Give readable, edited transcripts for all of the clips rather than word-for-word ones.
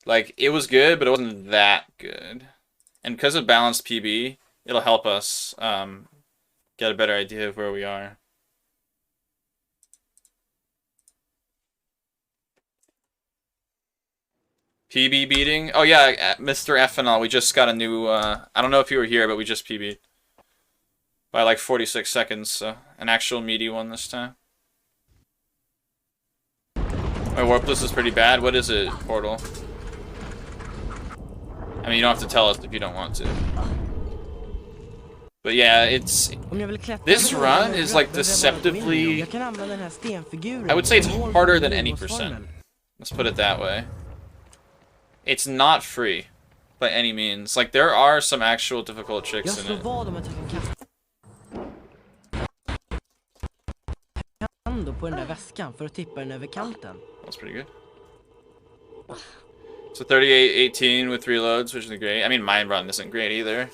Like, it was good, but it wasn't that good. And because of balanced PB, it'll help us get a better idea of where we are. PB beating? Oh yeah, Mr. Ethanol, we just got a new, I don't know if you were here, but we just PB'd. By like 46 seconds, so an actual meaty one this time. My Warpless is pretty bad. What is it, Portal? I mean, you don't have to tell us if you don't want to. But yeah, it's... This run is like deceptively... I would say it's harder than any percent. Let's put it that way. It's not free, by any means. Like, there are some actual difficult tricks in it. That's pretty good. So 38-18 with reloads, which is great. I mean, mine run isn't great either.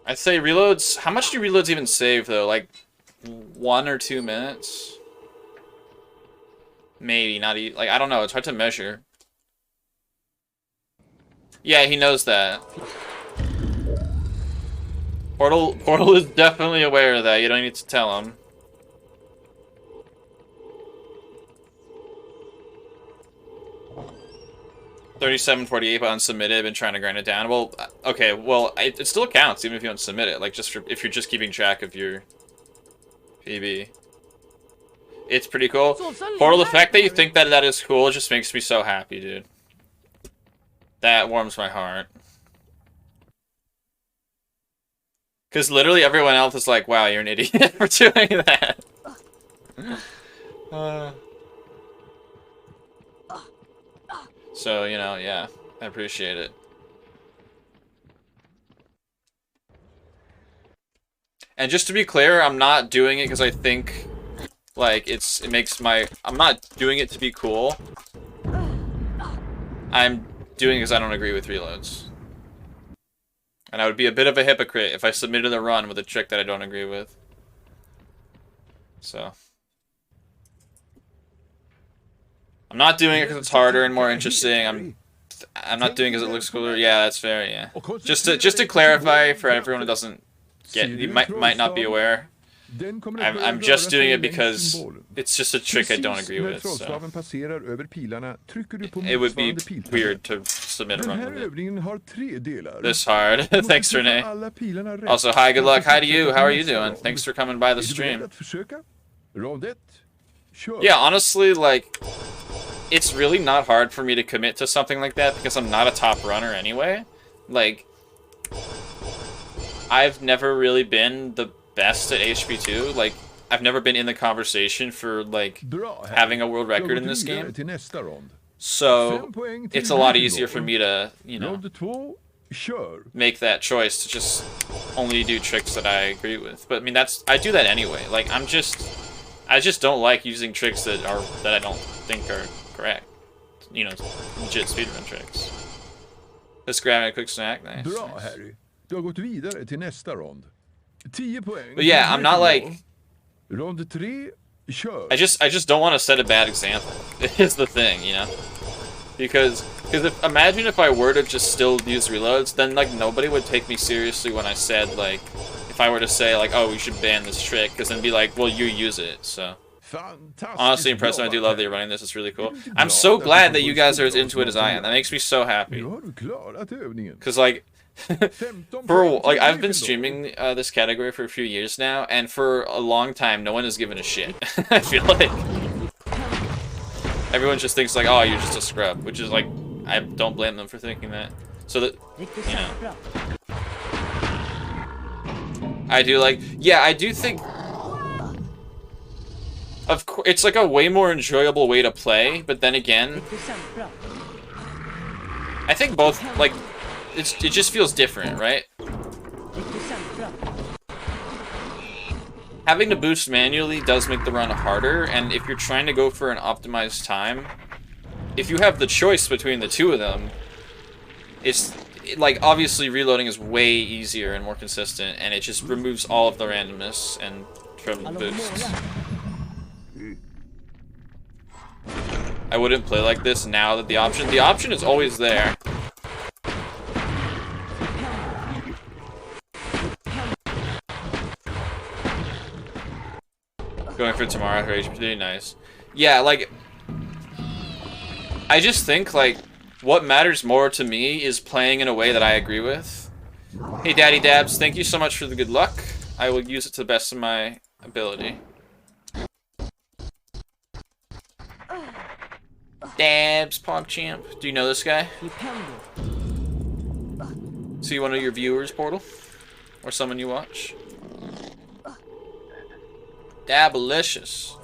I'd say reloads... How much do reloads even save, though? Like, 1 or 2 minutes? Maybe, not even... Like, I don't know. It's hard to measure. Yeah, he knows that. Portal is definitely aware of that. You don't need to tell him. $37.48 but unsubmitted. Been trying to grind it down. Well, okay. Well, it still counts even if you don't submit it. Like just if you're just keeping track of your PB. It's pretty cool. Portal, the fact that you think that is cool just makes me so happy, dude. That warms my heart. Because literally everyone else is like, wow, you're an idiot for doing that. So, you know, yeah, I appreciate it. And just to be clear, I'm not doing it because I think, like, it makes my... I'm not doing it to be cool. I'm doing it because I don't agree with reloads. And I would be a bit of a hypocrite if I submitted a run with a trick that I don't agree with. So. I'm not doing it because it's harder and more interesting. I'm not doing it because it looks cooler. Yeah, that's fair, yeah. Just to clarify for everyone who doesn't get... You might not be aware. I'm just doing it because it's just a trick I don't agree with, so. It would be weird to submit a run with it. This hard. Thanks, Renee. Also, hi, good luck. Hi to you. How are you doing? Thanks for coming by the stream. Yeah, honestly, like, it's really not hard for me to commit to something like that because I'm not a top runner anyway. Like, I've never really been the best at HP2. Like, I've never been in the conversation for, like, having a world record in this game. So, it's a lot easier for me to, you know, make that choice to just only do tricks that I agree with. But, I mean, I do that anyway. Like, I just don't like using tricks that I don't think are correct. You know, legit speedrun tricks. Just grabbing a quick snack, nice. But yeah, I'm not like... I just don't want to set a bad example. Is the thing, you know? Because imagine if I were to just still use reloads, then like nobody would take me seriously when I said like, if I were to say like, oh, we should ban this trick, because then be like, well, you use it, so. Honestly impressive. I do love that you're running this. It's really cool. I'm so glad that you guys are as into it as I am. That makes me so happy. Because like, I've been streaming this category for a few years now, and for a long time, no one has given a shit. I feel like everyone just thinks like, oh, you're just a scrub, which is like, I don't blame them for thinking that. So that, you know, I do like, yeah, I do think, of course, it's like a way more enjoyable way to play, but then again, I think both, like, it just feels different, right? Having to boost manually does make the run harder, and if you're trying to go for an optimized time, if you have the choice between the two of them, it's, like, obviously reloading is way easier and more consistent, and it just removes all of the randomness and from the boosts. I wouldn't play like this now that the option is always there. Going for tomorrow for HP, nice. Yeah, like, I just think, like, what matters more to me is playing in a way that I agree with. Hey, Daddy Dabs, thank you so much for the good luck. I will use it to the best of my ability. Dabs, PogChamp. Do you know this guy? See one of your viewers, Portal? Or someone you watch? Dabalicious.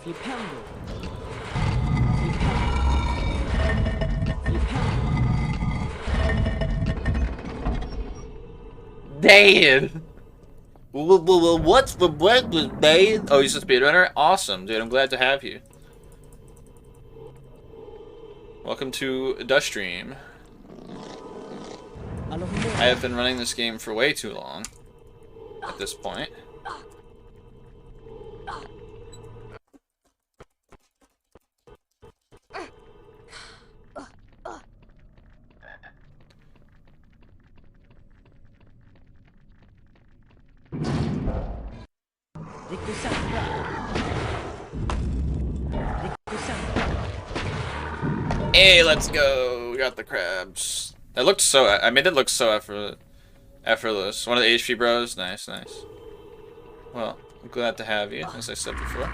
Dave! What's the breakfast, Dave? Oh, he's a speedrunner? Awesome, dude. I'm glad to have you. Welcome to Duststream. I have been running this game for way too long at this point. Hey, let's go. We got the crabs. That looked so... I made it look so effortless. One of the HP bros. Nice, nice. Well, I'm glad to have you, as I said before.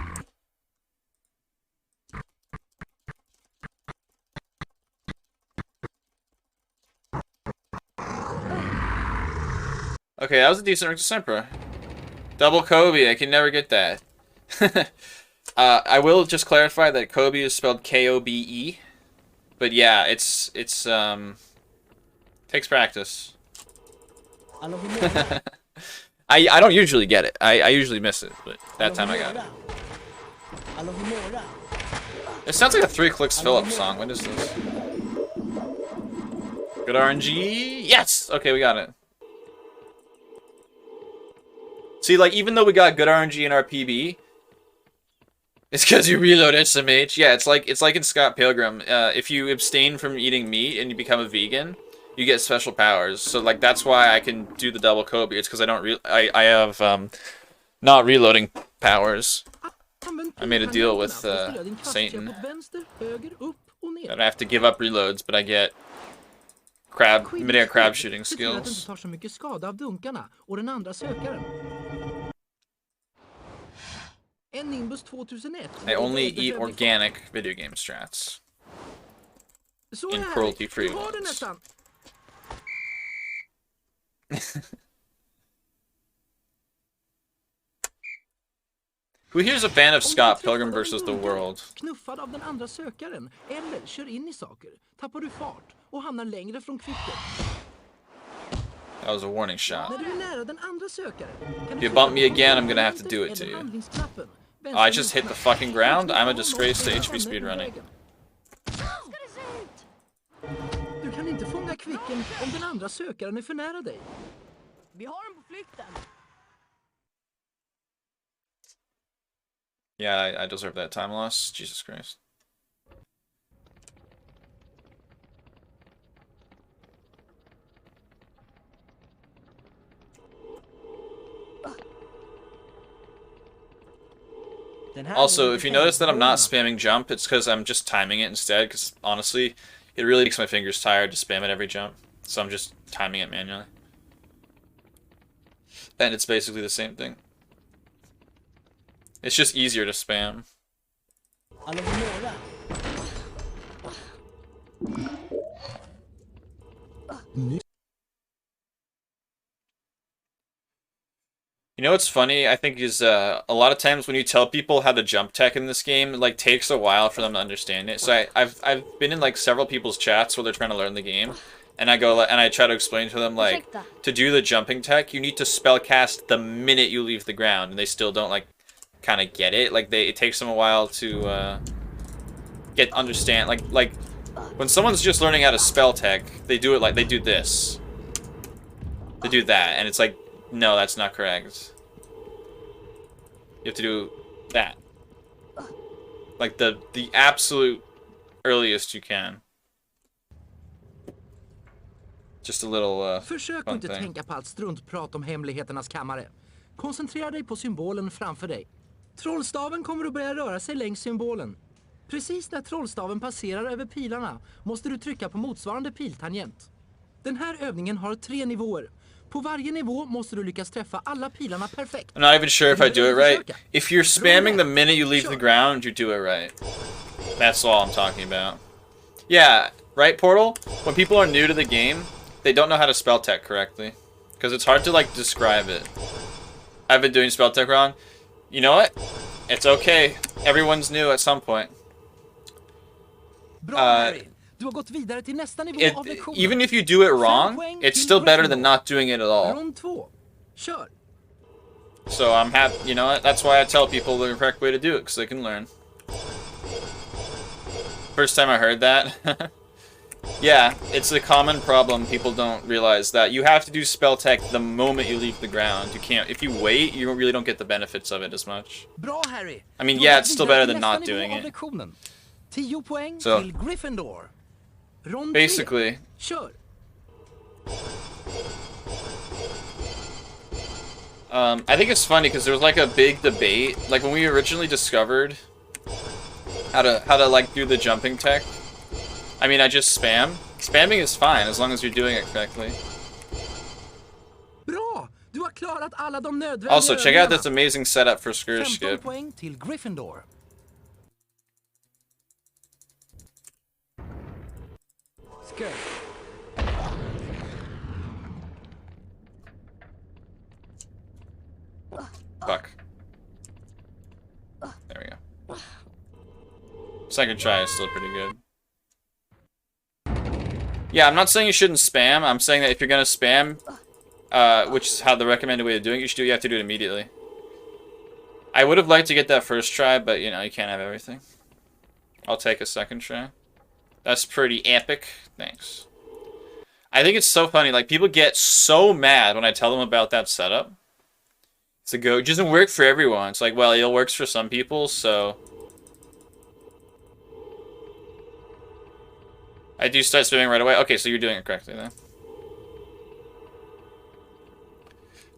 Okay, that was a decent Rectus Sempra. Double Kobe, I can never get that. I will just clarify that Kobe is spelled K-O-B-E. But yeah, it's takes practice. I don't usually get it. I usually miss it, but that time I got it. It sounds like a 3 Clicks Phillips song. What is this? Good RNG. Yes! Okay, we got it. See, like, even though we got good RNG in our PB, it's because you reload SMH. Yeah, it's like in Scott Pilgrim. If you abstain from eating meat and you become a vegan, you get special powers. So like that's why I can do the double Kobe. It's because I have not reloading powers. I made a deal with Satan that I have to give up reloads, but I get midair crab shooting skills. I only eat organic video game strats. In cruelty-free ones. Who here's a fan of Scott Pilgrim versus the World? That was a warning shot. If you bump me again, I'm gonna have to do it to you. Oh, I just hit the fucking ground? I'm a disgrace to HP speedrunning. Yeah, I deserve that time loss. Jesus Christ. Also, if you notice that I'm not spamming jump, it's because I'm just timing it instead, because honestly, it really makes my fingers tired to spam it every jump. So I'm just timing it manually. And it's basically the same thing. It's just easier to spam. You know what's funny, I think, is a lot of times when you tell people how to jump tech in this game, it like takes a while for them to understand it. So I've been in like several people's chats where they're trying to learn the game, and I try to explain to them like to do the jumping tech, you need to spell cast the minute you leave the ground, and they still don't like kind of get it. Like it takes them a while to understand. Like when someone's just learning how to spell tech, they do it like they do this, they do that, and it's like, no, that's not correct. You have to do that. Like the absolute earliest you can. Just a little Försök fun inte thing. tänka på allt struntprat om hemligheternas kammare. Koncentrera dig på symbolen framför dig. Trollstaven kommer att börja röra sig längs symbolen. Precis när trollstaven passerar över pilarna måste du trycka på motsvarande piltangent. Den här övningen har 3 nivåer. På varje nivå måste du lyckas träffa alla pilarna perfekt. I'm not even sure if I do it right. If you're spamming the minute you leave the ground, you do it right. That's all I'm talking about. Yeah, right, Portal? When people are new to the game, they don't know how to spell tech correctly. Because it's hard to, like, describe it. I've been doing spell tech wrong. You know what? It's okay. Everyone's new at some point. Bra, Harry. Du har gått vidare till nästa nivå av lektionen. Even if you do it wrong, it's still better than not doing it at all. Rond 2. Kör. So I'm happy, you know what? That's why I tell people the correct way to do it, because they can learn. First time I heard that. Yeah, it's a common problem. People don't realize that you have to do spell tech the moment you leave the ground. You can't. If you wait, you really don't get the benefits of it as much. Bra, Harry. I mean, yeah, it's still better than not doing it. 10 poäng So, till Gryffindor. Rond 3. basically, Kör. I think it's funny because there was like a big debate, like when we originally discovered how to like do the jumping tech. I mean, I just spam. Spamming is fine as long as you're doing it correctly. Bra! Du har klarat alla de nödvändiga. Also, check out this amazing setup for Scourge 15 Skip. poäng till Gryffindor. Skip. Fuck. There we go. Second try is still pretty good. Yeah, I'm not saying you shouldn't spam. I'm saying that if you're gonna spam, which is how the recommended way of doing it, you have to do it immediately. I would have liked to get that first try, but you know, you can't have everything. I'll take a second try. That's pretty epic. Thanks. I think it's so funny. Like, people get so mad when I tell them about that setup. It's a go. It doesn't work for everyone. It's like, well, it works for some people, so. I do start spamming right away. Okay, so you're doing it correctly then.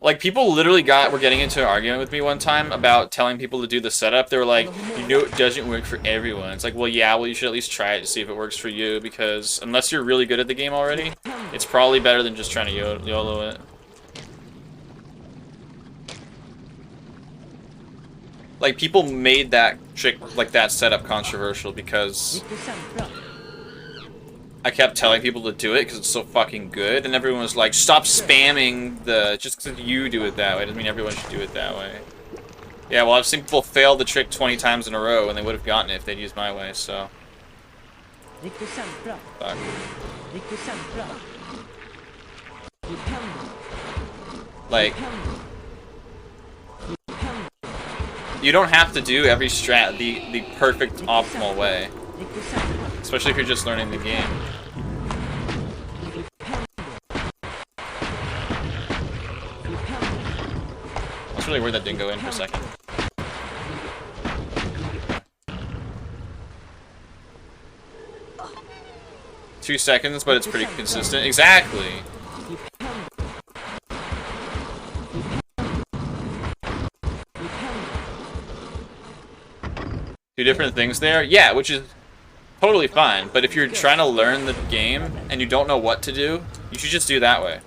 Like, people literally were getting into an argument with me one time about telling people to do the setup. They were like, you know, it doesn't work for everyone. It's like, well, yeah, well, you should at least try it to see if it works for you, because unless you're really good at the game already, it's probably better than just trying to YOLO it. Like, people made that trick, like that setup, controversial because I kept telling people to do it because it's so fucking good, and everyone was like, stop spamming the... Just because you do it that way doesn't mean everyone should do it that way. Yeah, well, I've seen people fail the trick 20 times in a row, and they would have gotten it if they'd used my way, so... Fuck. Like... You don't have to do every strat the perfect, optimal way. Especially if you're just learning the game. I was really worried that didn't go in for a second. Two seconds, but it's pretty consistent. Exactly! Two different things there? Yeah, which is totally fine, but if you're trying to learn the game and you don't know what to do, you should just do that way.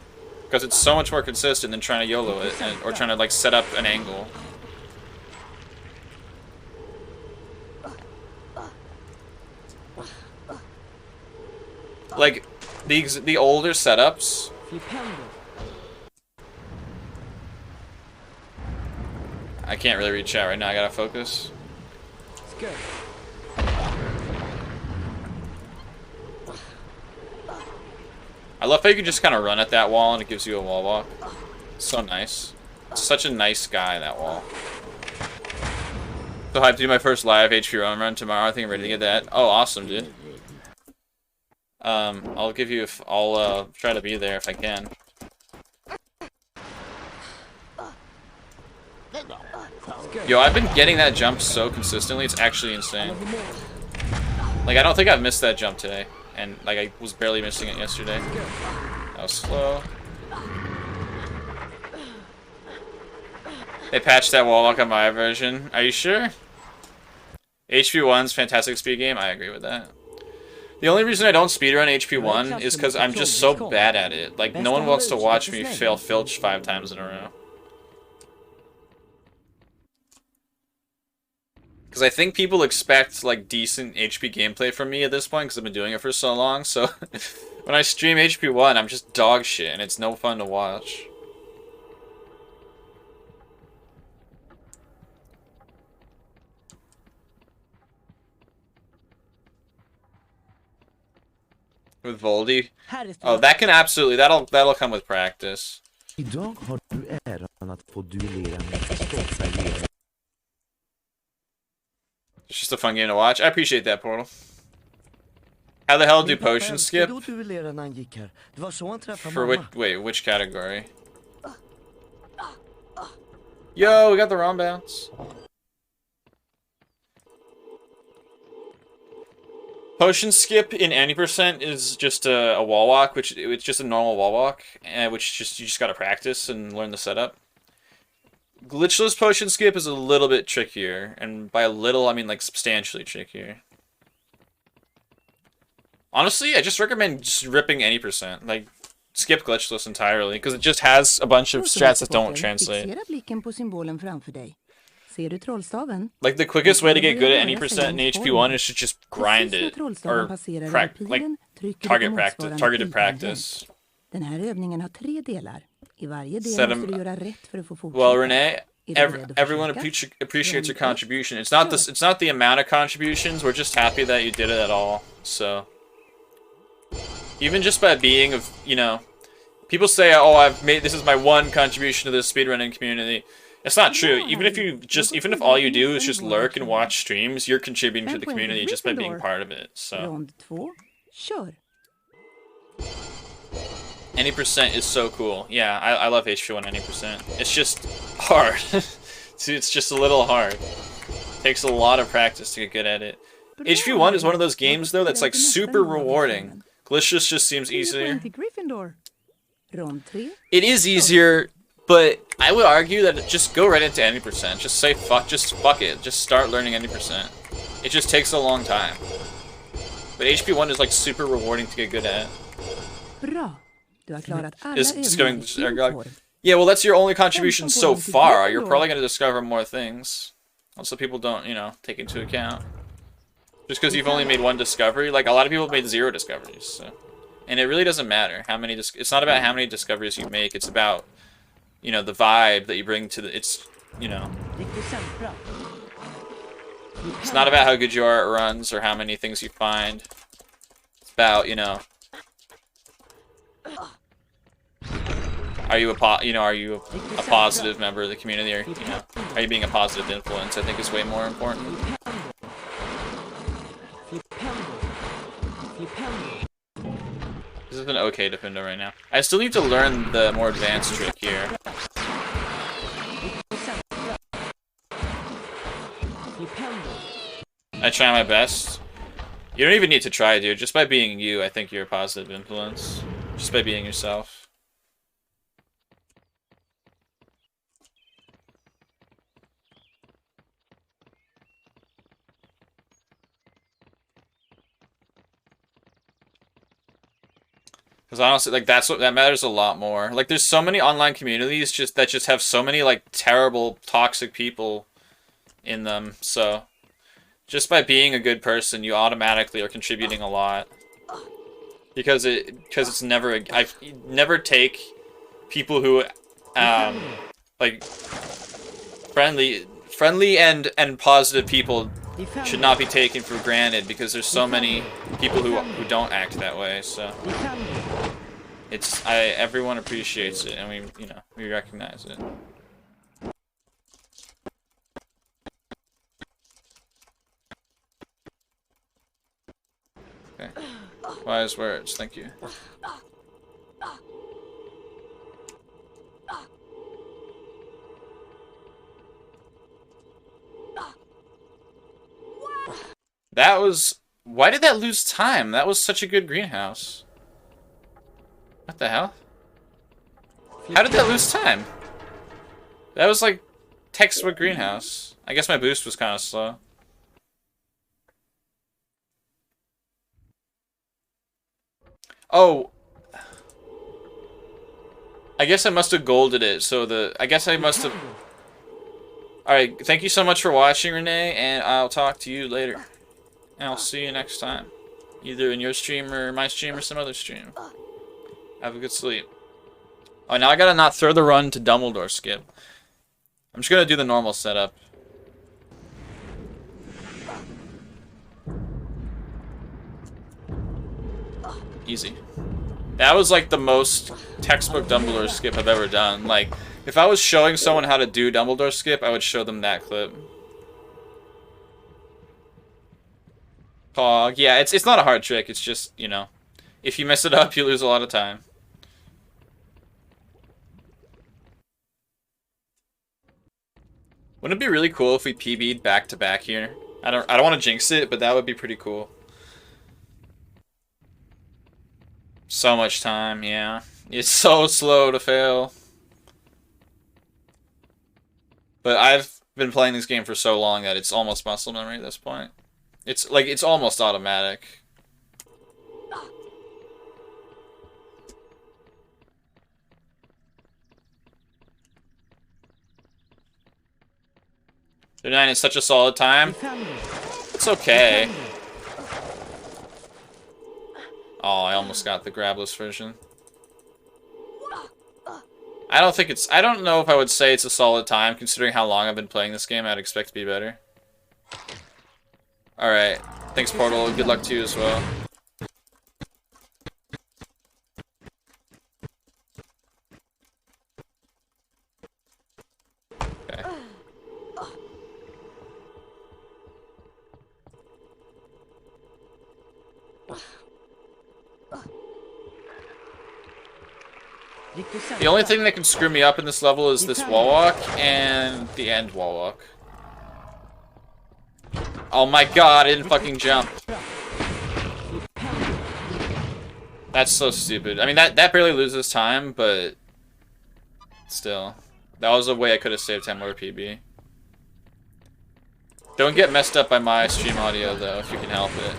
Because it's so much more consistent than trying to YOLO it, or trying to, like, set up an angle. Like, the older setups... I can't really read chat right now, I gotta focus. I love how you can just kind of run at that wall and it gives you a wall walk. So nice. It's such a nice guy, that wall. So I have to do my first live HP run tomorrow. I think I'm ready to get that. Oh, awesome, dude. I'll try to be there if I can. Yo, I've been getting that jump so consistently, it's actually insane. Like, I don't think I've missed that jump today. And, like, I was barely missing it yesterday. That was slow. They patched that wall walk on my version. Are you sure? HP1's fantastic speed game. I agree with that. The only reason I don't speedrun HP1 is because I'm just so bad at it. Like, no one wants to watch me fail Filch 5 times in a row. Because I think people expect, like, decent HP gameplay from me at this point, because I've been doing it for so long, so... when I stream HP1, I'm just dog shit, and it's no fun to watch. With Voldy? Oh, that can absolutely... That'll come with practice. Idag har du äran att få duellera med. It's just a fun game to watch. I appreciate that, Portal. How the hell do potions skip? For which category? Yo, we got the ROM bounce. Potion skip in any percent is just a wall walk, which it's just a normal wall walk, which you just gotta practice and learn the setup. Glitchless potion skip is a little bit trickier, and by a little I mean like substantially trickier. Honestly, I just recommend just ripping any percent, like skip glitchless entirely, because it just has a bunch of strats that don't translate. Like the quickest way to get good at any percent in HP1 is to just grind it, or targeted practice. Well, Renee, everyone appreciates your contribution. It's not the amount of contributions. We're just happy that you did it at all. So even just by being people say, "Oh, this is my one contribution to the speedrunning community." It's not true. Even if all you do is just lurk and watch streams, you're contributing to the community just by being part of it. So any percent is so cool. Yeah, I love HP1 any percent. It's just hard. It's just a little hard. Takes a lot of practice to get good at it. HP1 is one of those games though that's like super rewarding. Glitchless just seems easier. It is easier, but I would argue that just go right into any percent. Just say fuck it. Just start learning any percent. It just takes a long time. But HP1 is like super rewarding to get good at. Yeah, well, that's your only contribution so far. You're probably going to discover more things. Also, people don't, take into account. Just because you've only made one discovery, like a lot of people have made 0 discoveries. So. And it really doesn't matter how many. It's not about how many discoveries you make. It's about, the vibe that you bring to the. It's not about how good you are at runs or how many things you find. It's about, are you a positive member of the community, or are you being a positive influence? I think is way more important. This is an okay defender right now. I still need to learn the more advanced trick here. I try my best. You don't even need to try, dude. Just by being you, I think you're a positive influence. Just by being yourself. Because honestly, like that matters a lot more. Like, there's so many online communities that just have so many like terrible, toxic people in them. So, just by being a good person, you automatically are contributing a lot. Because it's never I never take people who like friendly and positive people should not be taken for granted, because there's so many people who don't act that way. So everyone appreciates it, and we recognize it. Okay. Wise words, thank you. That was Why did that lose time? That was such a good greenhouse. What the hell? How did that lose time? That was like textbook greenhouse. I guess my boost was kind of slow. Oh. I guess I must have golded it, so I guess I must have... Alright, thank you so much for watching, Renee, and I'll talk to you later. And I'll see you next time. Either in your stream or my stream or some other stream. Have a good sleep. Oh, now I gotta not throw the run to Dumbledore skip. I'm just gonna do the normal setup. Easy. That was like the most textbook Dumbledore skip I've ever done. Like, if I was showing someone how to do Dumbledore skip, I would show them that clip. Pog. Yeah, it's not a hard trick. It's just, you know, if you mess it up, you lose a lot of time. Wouldn't it be really cool if we PB'd back to back here? I don't want to jinx it, but that would be pretty cool. So much time, yeah. It's so slow to fail. But I've been playing this game for so long that it's almost muscle memory at this point. It's like, it's almost automatic. The 9 is such a solid time. It's okay. Oh, I almost got the grabless version. I don't know if I would say it's a solid time, considering how long I've been playing this game. I'd expect to be better. Alright. Thanks, Portal. Good luck to you as well. Okay. The only thing that can screw me up in this level is this wall walk and the end wall walk. Oh my god, I didn't fucking jump. That's so stupid. I mean, that barely loses time, but still. That was a way I could have saved 10 more PB. Don't get messed up by my stream audio, though, if you can help it.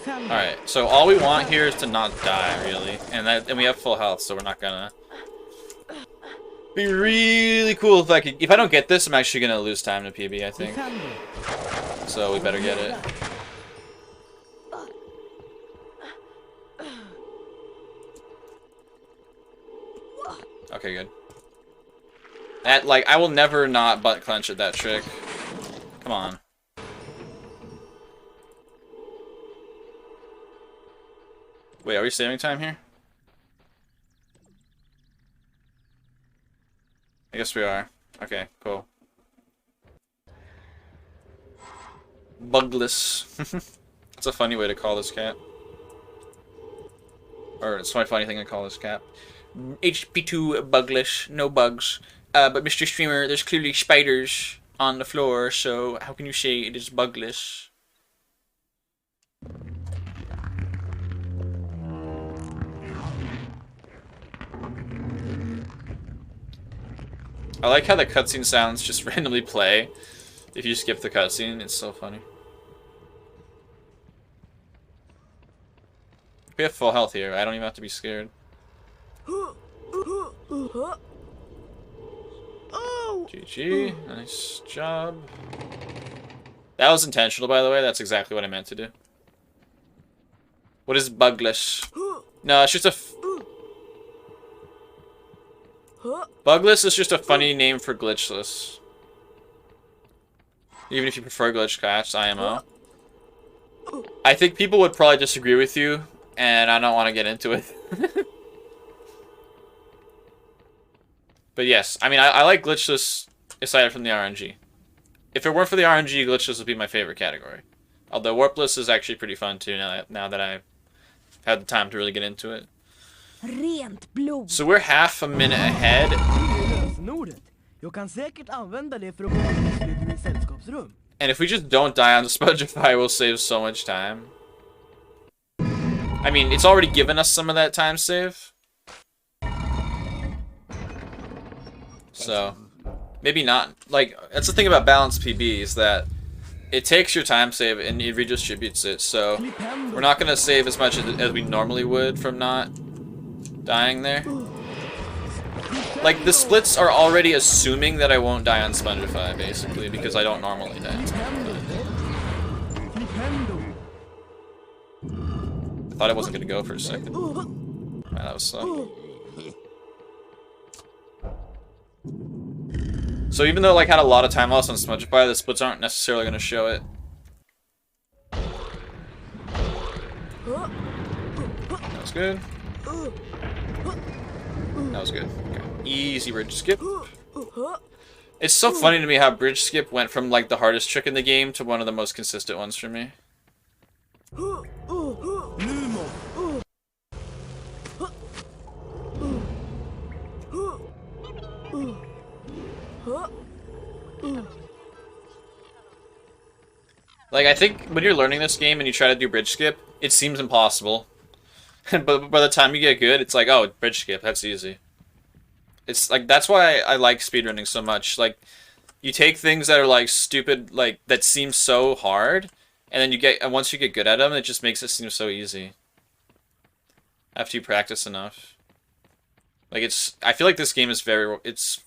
Alright, so all we want here is to not die, really. And we have full health, so we're not gonna... Be really cool if I don't get this, I'm actually gonna lose time to PB, I think. So we better get it. Okay, good. I will never not butt clench at that trick. Come on. Wait, are we saving time here? I guess we are. Okay, cool. Bugless. That's a funny way to call this cat. Or it's my funny thing to call this cat. HP2 buglish, no bugs. But Mr. Streamer, there's clearly spiders on the floor, so how can you say it is bugless? I like how the cutscene sounds just randomly play if you skip the cutscene. It's so funny. We have full health here. I don't even have to be scared. GG. Nice job. That was intentional, by the way. That's exactly what I meant to do. What is bugless? No, it's just a... Bugless is just a funny name for glitchless. Even if you prefer glitch catch, IMO. I think people would probably disagree with you, and I don't want to get into it. But yes, I mean, I like glitchless aside from the RNG. If it weren't for the RNG, glitchless would be my favorite category. Although Warpless is actually pretty fun too, now that I've had the time to really get into it. So we're half a minute ahead. lösenordet. Jag kan säkert använda det för att komma till Slytherins sällskapsrum. And if we just don't die on the Spongify, we'll save so much time. I mean, it's already given us some of that time save. So, maybe not. Like, that's the thing about balanced PB, is that it takes your time save and it redistributes it. So, we're not going to save as much as we normally would from not dying there. Like, the splits are already assuming that I won't die on Spongify, basically, because I don't normally die. I thought I wasn't going to go for a second. Man, that was slow. So even though, like, had a lot of time loss on Smudgify, the splits aren't necessarily going to show it. That was good. That was good. Okay. Easy bridge skip. It's so funny to me how bridge skip went from, like, the hardest trick in the game to one of the most consistent ones for me. Like, I think when you're learning this game and you try to do bridge skip, it seems impossible. But by the time you get good, it's like, oh, bridge skip, that's easy. It's like, that's why I like speedrunning so much. Like, you take things that are like stupid, like, that seem so hard, and then and once you get good at them, it just makes it seem so easy. After you practice enough. Like, I feel like this game is very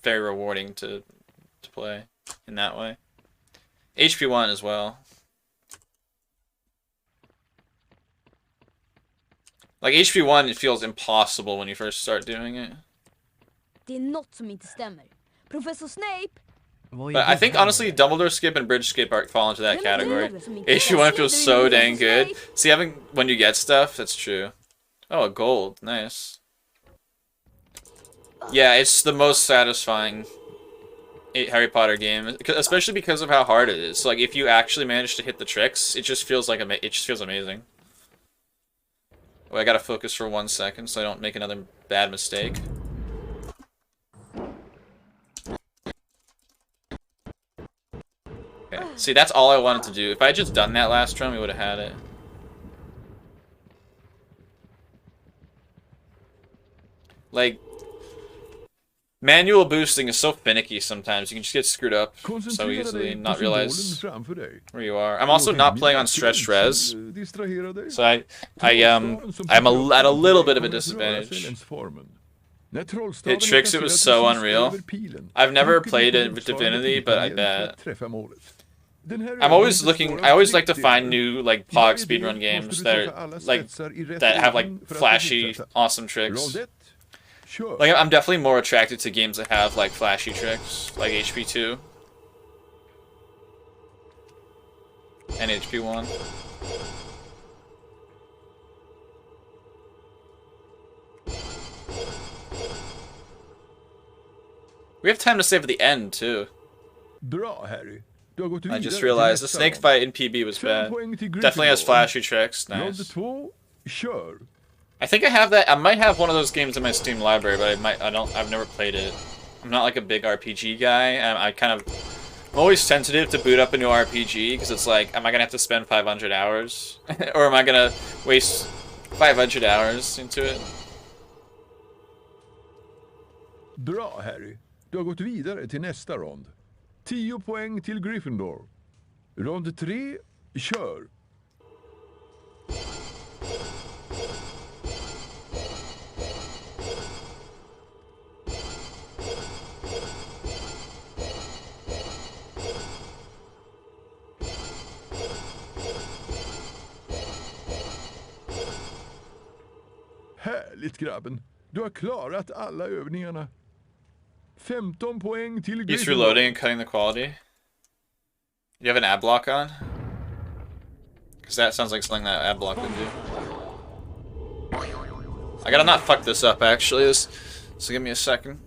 rewarding to play in that way. HP1 as well. Like, HP1, it feels impossible when you first start doing it. Det är något som inte stämmer. Professor Snape. But I think, honestly, Dumbledore skip and bridge skip fall into that category. HP1 feels so dang good. See, when you get stuff, that's true. Oh, a gold. Nice. Yeah, it's the most satisfying Harry Potter game, especially because of how hard it is. Like, if you actually manage to hit the tricks, it just feels like it just feels amazing. Oh, I gotta focus for 1 second so I don't make another bad mistake. Okay, see, that's all I wanted to do. If I had just done that last run, we would have had it. Like, manual boosting is so finicky sometimes. You can just get screwed up so easily and not realize where you are. I'm also not playing on stretched res, so I'm at a little bit of a disadvantage. Hit tricks, it was so unreal. I've never played it with Divinity, but I bet. I always like to find new, like, Pog speedrun games that are, like, that have, like, flashy, awesome tricks. Like, I'm definitely more attracted to games that have, like, flashy tricks, like HP2. And HP1. We have time to save at the end, too. I just realized the snake fight in PB was bad. Definitely has flashy tricks. Nice. I think I have that. I might have one of those games in my Steam library, but I've never played it. I'm not like a big RPG guy. I'm always sensitive to boot up a new RPG because it's like, am I gonna have to spend 500 hours, or am I gonna waste 500 hours into it? Bra, Harry. Du har gått vidare till nästa rond. 10 poäng till Gryffindor. Rond 3, kör! Härligt, grabben. Du har klarat alla övningarna. 15 poäng till Gryffindor. He's reloading and cutting the quality. You have an ad block on? Because that sounds like something that ad block would do. I gotta not fuck this up, actually. So give me a second.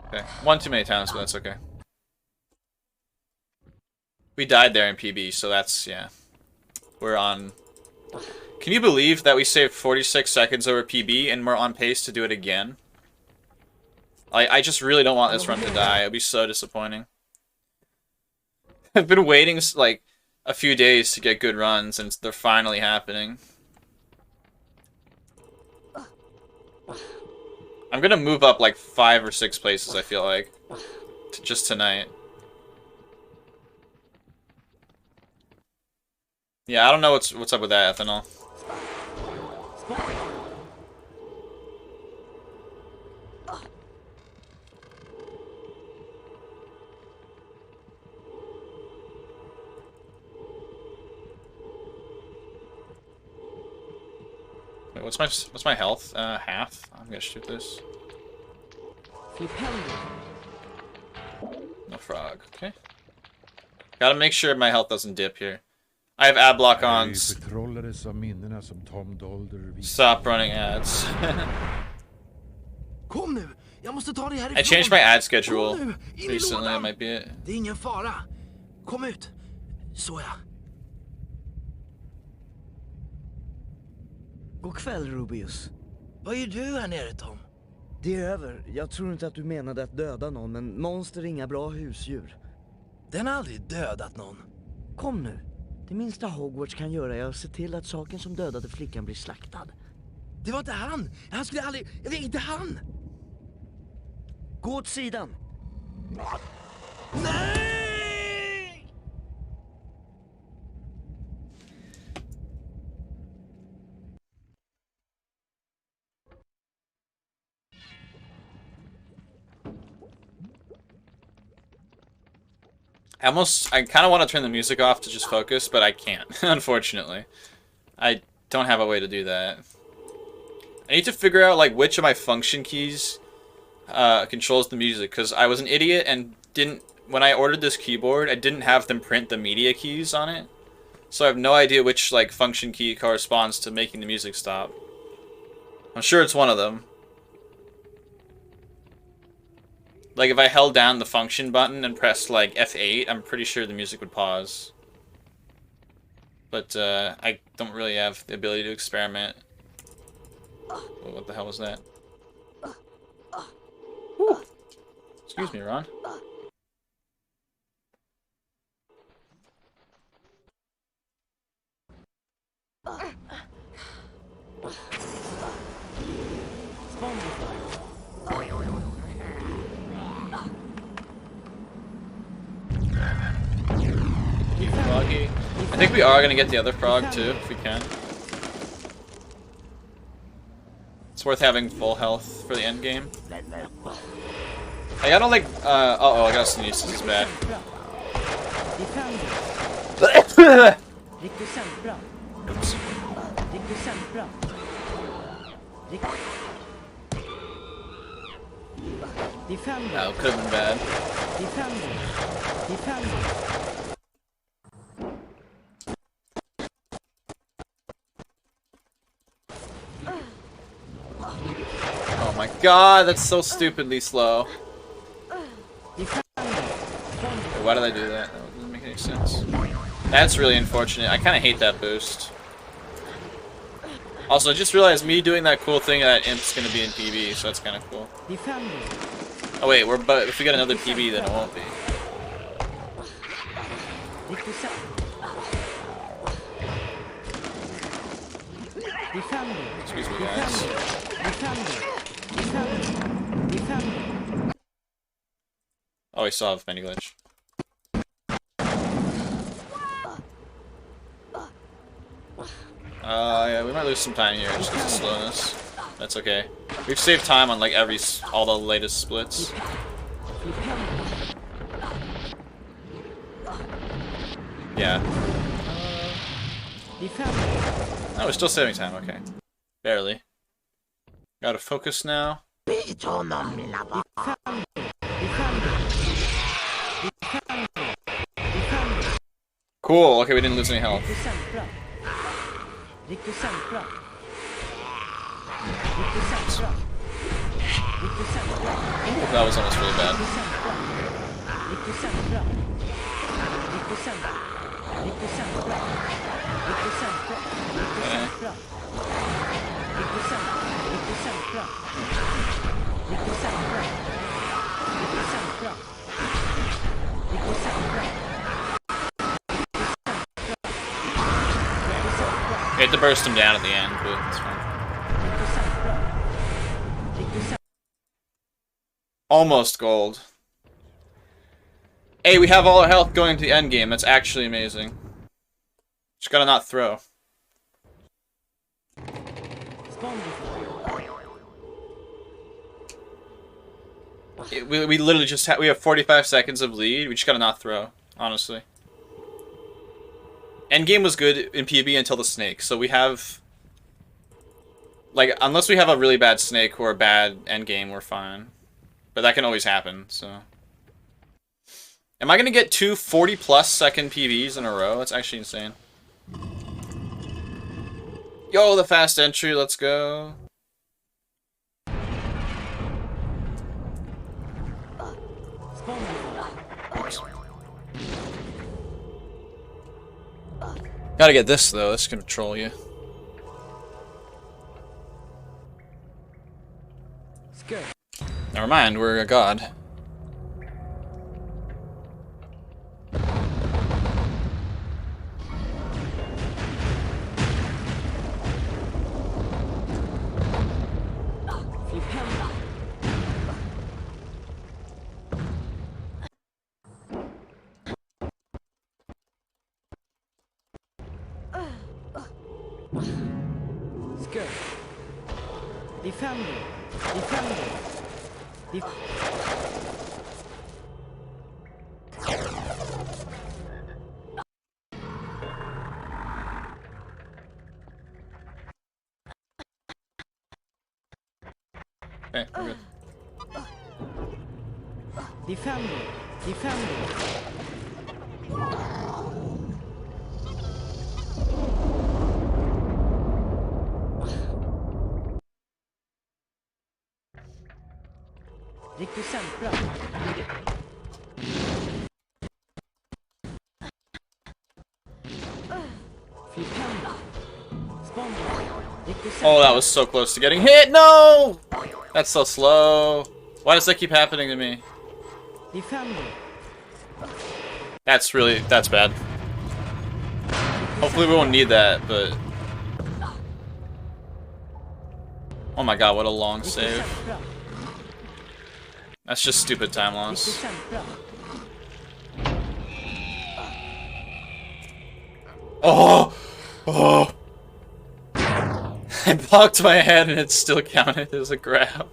Okay, one too many times, but that's okay. We died there in PB, so that's, yeah. we're on... Can you believe that we saved 46 seconds over PB and we're on pace to do it again? I just really don't want this run to die. It'd be so disappointing. I've been waiting like a few days to get good runs, and they're finally happening. I'm gonna move up like 5 or 6 places, I feel like, just tonight. Yeah, I don't know what's up with that, Ethanol. Wait, what's my health? Half. I'm gonna shoot this. No frog. Okay. Gotta make sure my health doesn't dip here. I have ad block on. Stop running ads. Kom nu! Jag måste ta dig härifrån. I changed my ad schedule recently, that might be it. Det är ingen fara. Kom ut. Så ja. God kväll, Rubius. Vad gör du här nere, Tom? Det är över. Jag tror inte att du menade att döda någon, men monster är inga bra husdjur. Den har aldrig dödat någon. Kom nu. Det minsta Hogwarts kan göra är att se till att saken som dödade flickan blir slaktad. Det var inte han. Han skulle aldrig... Det är inte han. Gå åt sidan. Nej! I kind of want to turn the music off to just focus, but I can't, unfortunately. I don't have a way to do that. I need to figure out, like, which of my function keys controls the music, because I was an idiot and didn't... When I ordered this keyboard, I didn't have them print the media keys on it. So I have no idea which, like, function key corresponds to making the music stop. I'm sure it's one of them. Like, if I held down the function button and pressed, like, F8, I'm pretty sure the music would pause. But, I don't really have the ability to experiment. What the hell was that? Whew. Excuse me, Ron. Froggy. I think we are gonna get the other frog too, if we can. It's worth having full health for the end game. I don't like. Uh-oh, I gotta sneeze. This is bad. Oops. That could have been bad. Oh my god, that's so stupidly slow. Wait, why did I do that? That doesn't make any sense. That's really unfortunate. I kind of hate that boost. Also, I just realized me doing that cool thing that Imp's gonna be in PB, so that's kind of cool. Oh wait, but if we get another PB, then it won't be. Excuse me, guys. Oh, I still have menu glitch. Yeah, we might lose some time here just because of slowness. That's okay. We've saved time on like all the latest splits. Yeah. Oh, we're still saving time, okay. Barely. Gotta focus now. Cool, okay, we didn't lose any health. That was almost really bad. Riktigt centra. Riktigt centra. Riktigt centra. Riktigt centra. Riktigt centra. Riktigt centra. Riktigt centra. Riktigt centra. We had to burst him down at the end, but it's fine. Almost gold. Hey, we have all our health going to the end game. That's actually amazing. Just gotta not throw. We literally just we have 45 seconds of lead. We just gotta not throw, honestly. Endgame was good in PB until the snake, so we have... Like, unless we have a really bad snake or a bad endgame, we're fine. But that can always happen, so... Am I gonna get 2 40-plus second PBs in a row? That's actually insane. Yo, the fast entry, let's go. Oops. Gotta get this, though. This can troll you. Never mind, we're a god. Defender. Defender. Okay, we're good. Defender. Defender. Riktigt centra. Oh, that was so close to getting hit. No! That's so slow. Why does that keep happening to me? That's bad. Hopefully we won't need that, but... Oh my god, what a long save. That's just stupid time loss. Oh! Oh! I blocked my head and it still counted as a grab.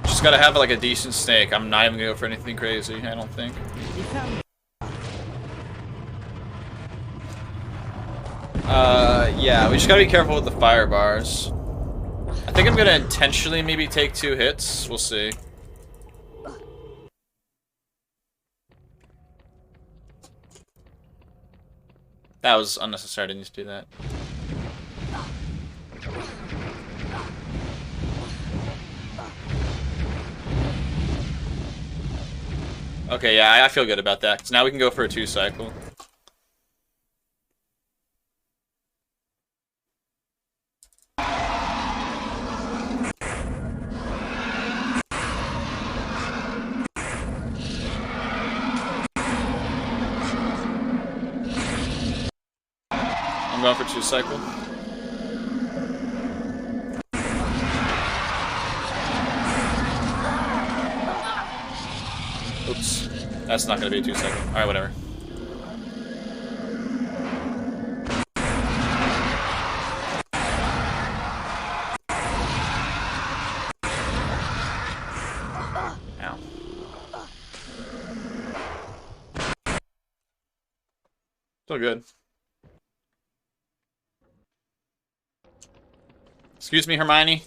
Just gotta have like a decent snake. I'm not even gonna go for anything crazy, I don't think. Yeah, we just gotta be careful with the fire bars. I think I'm gonna intentionally maybe take 2 hits. We'll see. That was unnecessary, I didn't need to do that. Okay, yeah, I feel good about that, 'cause now we can go for a 2 cycle. I'm going for 2 cycle. Oops. That's not gonna be a 2 cycle. Alright, whatever. Ow. Still good. Excuse me, Hermione.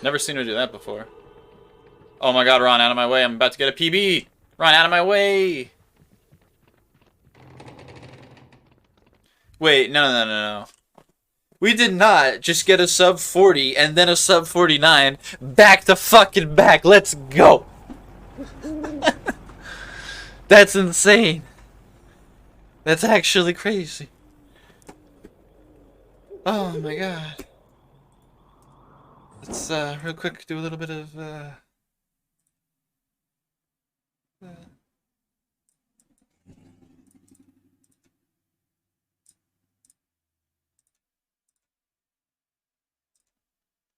Never seen her do that before. Oh my god, Ron, out of my way. I'm about to get a PB. Ron, out of my way. Wait, no. We did not just get a sub 40 and then a sub 49. Back to fucking back. Let's go. That's insane. That's actually crazy. Oh my god. Let's real quick do a little bit of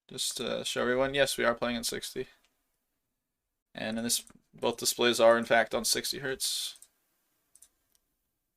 just show everyone. Yes, we are playing in 60. And in this, both displays are in fact on 60 Hertz.